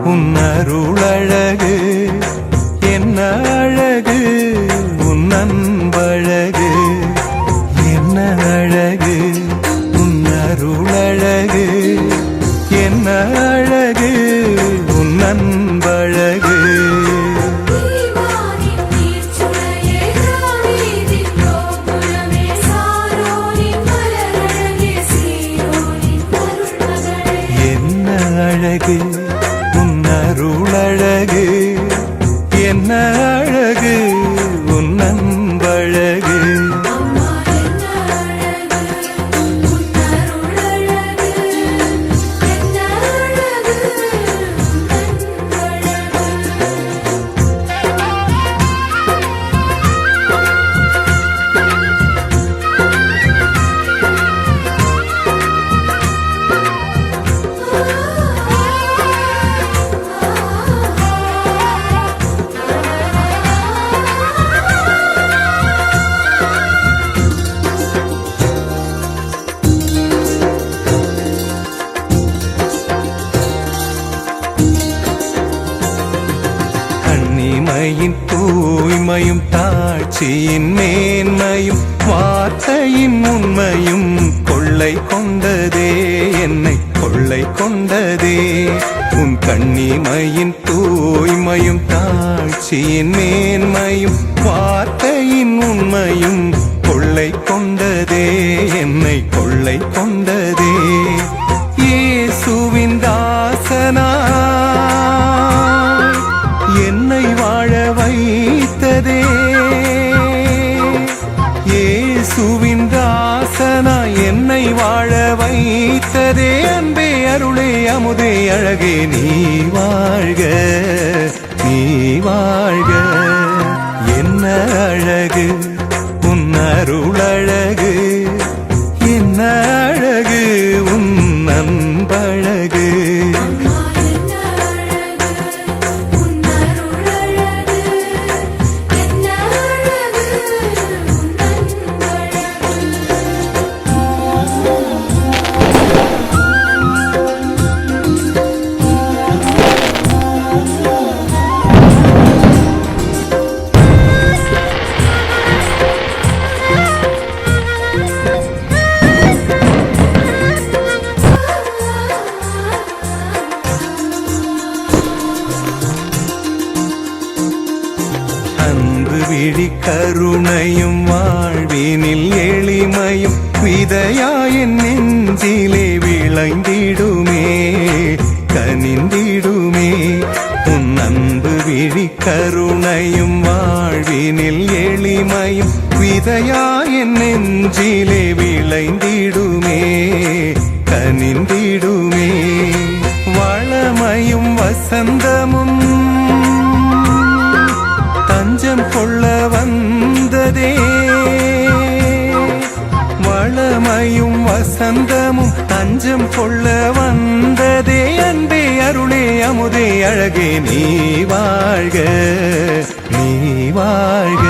உன் அருளழகு என்ன அழகு உன் அன்பழகு என்ன அழகு உன் அருளழகு என்ன அழகு உன் அன்பழகு அழகு உன் அருளழகு என்ன அழகு உன் அன்பழகு தூய்மையும் தாட்சியின் மேன்மையும் வார்த்தையின் உண்மையும் கொள்ளை கொண்டதே என்னை கொள்ளை கொண்டதே உன் கண்ணிமையின் தூய்மையும் தாட்சியின் மேன்மையும் வார்த்தையின் உண்மையும் கொள்ளை கொண்டதே என்னை கொள்ளை கொண்டதே இயேசுவின் தாசனா என்னை வாழ வைத்ததே இயேசுவின் தாசனா என்னை வாழ வைத்ததே அன்பே அருளே அமுதே அழகே நீ வாழ்க நீ வாழ்க என்ன அழகு உன் அருளழகு என்ன அழகு உன் அன்பழகு விழி கருணையும் வாழ்வினில் எளிமையும் விதையாயின் நெஞ்சிலே விளைந்திடுமே கனிந்திடுமே உன் அன்பு விழி கருணையும் வாழ்வினில் எளிமையும் விதையாயின் நெஞ்சிலே விளைந்திடுமே கனிந்திடுமே வளமையும் வசந்தமும் தஞ்சம் கொள்ள வந்ததே வளமையும் வசந்தமும் தஞ்சம் கொள்ள வந்ததே அன்பே அருளே அமுதே அழகே நீ வாழ்க நீ வாழ்க